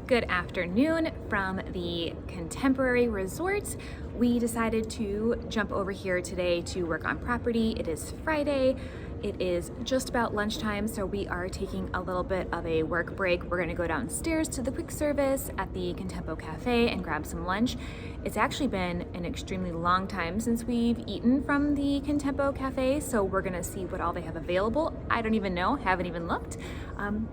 Good afternoon from the Contemporary Resort. We decided to jump over here today to work on property. It is Friday. It is just about lunchtime, so we are taking a little bit of a work break. We're gonna go downstairs to the quick service at the Contempo Cafe and grab some lunch. It's actually been an extremely long time since we've eaten from the Contempo Cafe, so we're gonna see what all they have available. I don't even know, haven't even looked.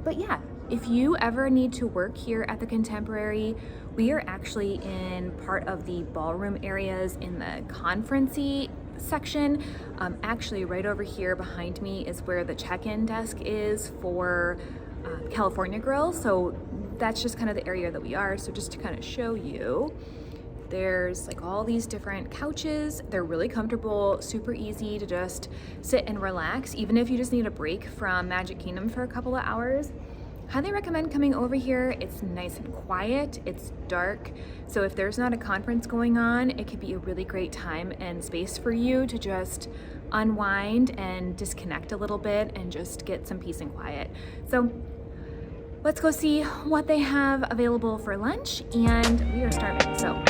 But yeah, if you ever need to work here at the Contemporary, we are actually in part of the ballroom areas in the conference-y section. Actually right over here behind me is where the check-in desk is for California Grill. So that's just kind of the area that we are. So just to kind of show you, there's like all these different couches. They're really comfortable, super easy to just sit and relax. Even if you just need a break from Magic Kingdom for a couple of hours, highly recommend coming over here. It's nice and quiet, it's dark, so if there's not a conference going on, it could be a really great time and space for you to just unwind and disconnect a little bit and just get some peace and quiet. So let's go see what they have available for lunch, and we are starving, so.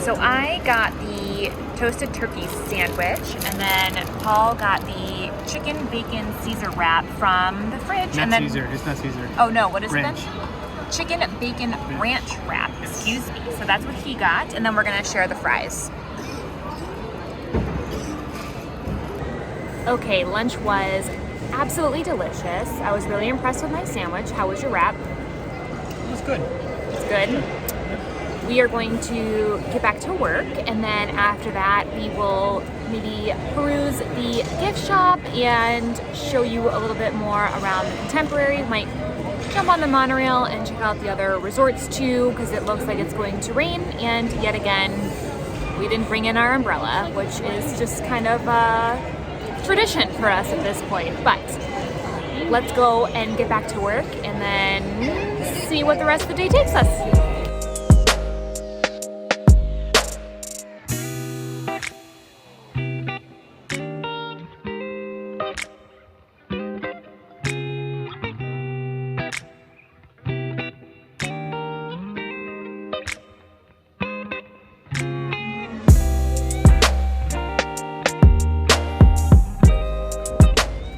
So I got the toasted turkey sandwich, and then Paul got the chicken bacon Caesar wrap from the fridge. Caesar, it's not Caesar. Oh no, what is ranch. it then? Chicken bacon ranch wrap, excuse me. So that's what he got, and then we're gonna share the fries. Okay, lunch was absolutely delicious. I was really impressed with my sandwich. How was your wrap? It was good. It's good. We are going to get back to work, and then after that we will maybe peruse the gift shop and show you a little bit more around the Contemporary. We might jump on the monorail and check out the other resorts too, because it looks like it's going to rain, and yet again we didn't bring in our umbrella, which is just kind of a tradition for us at this point. But let's go and get back to work and then see what the rest of the day takes us.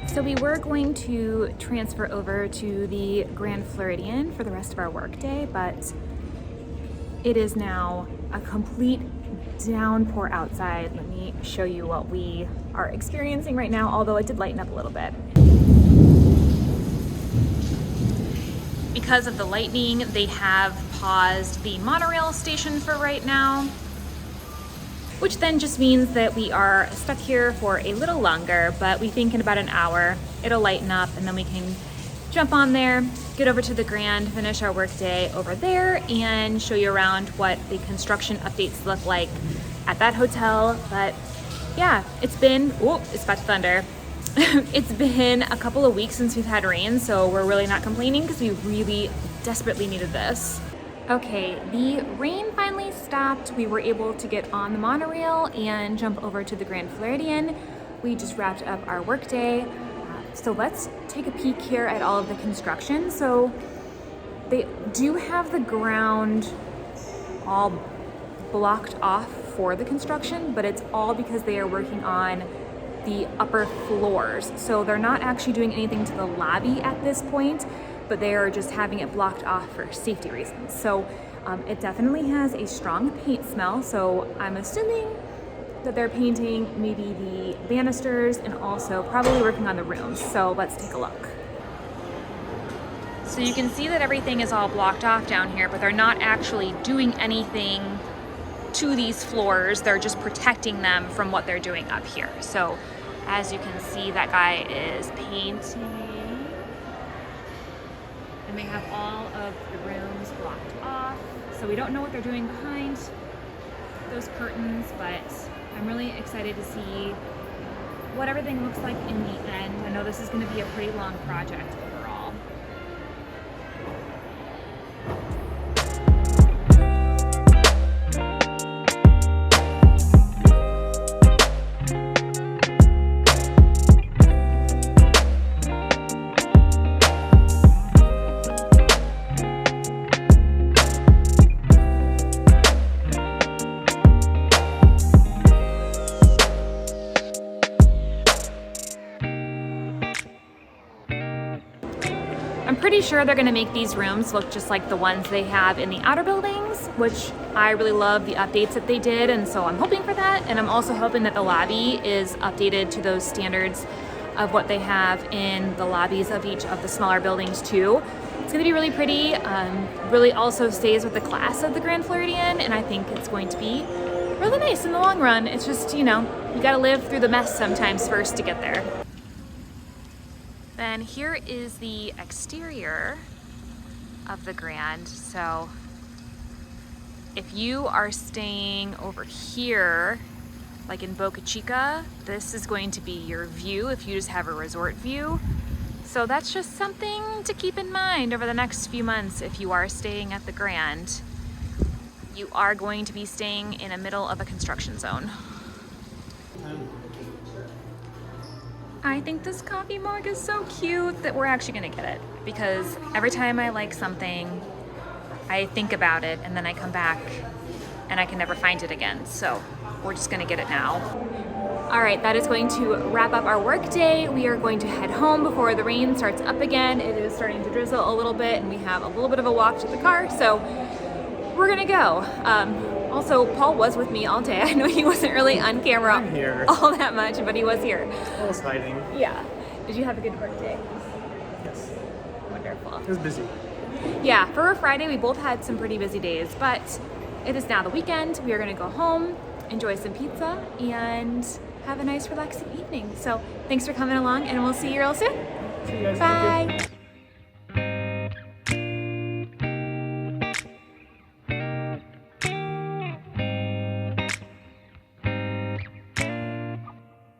So we were going to transfer over to the Grand Floridian for the rest of our workday, but it is now a complete downpour outside. Let me show you what we are experiencing right now, although it did lighten up a little bit. Because of the lightning, they have paused the monorail station for right now, which then just means that we are stuck here for a little longer, but we think in about an hour it'll lighten up, and then we can jump on there, get over to the Grand, finish our workday over there, and show you around what the construction updates look like at that hotel. But yeah, it's been, it's about to thunder. It's been a couple of weeks since we've had rain, so we're really not complaining because we really desperately needed this. Okay, the rain finally stopped. We were able to get on the monorail and jump over to the Grand Floridian. We just wrapped up our workday. So let's take a peek here at all of the construction. So they do have the ground all blocked off for the construction, but it's all because they are working on the upper floors. So they're not actually doing anything to the lobby at this point. but they are just having it blocked off for safety reasons. So it definitely has a strong paint smell, so I'm assuming that they're painting maybe the banisters and also probably working on the rooms. So let's take a look. So you can see that everything is all blocked off down here, but they're not actually doing anything to these floors. They're just protecting them from what they're doing up here. So as you can see, that guy is painting, and they have all of the rooms blocked off. So we don't know what they're doing behind those curtains, but I'm really excited to see what everything looks like in the end. I know this is going to be a pretty long project overall. I'm pretty sure they're gonna make these rooms look just like the ones they have in the outer buildings, which I really love the updates that they did, and so I'm hoping for that. And I'm also hoping that the lobby is updated to those standards of what they have in the lobbies of each of the smaller buildings too. It's gonna be really pretty, really also stays with the class of the Grand Floridian, and I think it's going to be really nice in the long run. It's just, you know, you gotta live through the mess sometimes first to get there. Then here is the exterior of the Grand. So if you are staying over here, like in Boca Chica, this is going to be your view if you just have a resort view. So that's just something to keep in mind over the next few months. If you are staying at the Grand, you are going to be staying in the middle of a construction zone. I think this coffee mug is so cute that we're actually gonna get it, because every time I like something, I think about it and then I come back and I can never find it again. So we're just gonna get it now. All right, that is going to wrap up our work day. We are going to head home before the rain starts up again. It is starting to drizzle a little bit and we have a little bit of a walk to the car, so we're gonna go. Also, Paul was with me all day. I know he wasn't really on camera all that much, but he was here. I was hiding. Yeah. Did you have a good work day? Yes. Wonderful. It was busy. Yeah, for a Friday, we both had some pretty busy days, but it is now the weekend. We are gonna go home, enjoy some pizza, and have a nice relaxing evening. So thanks for coming along, and we'll see you real soon. See you guys. Bye.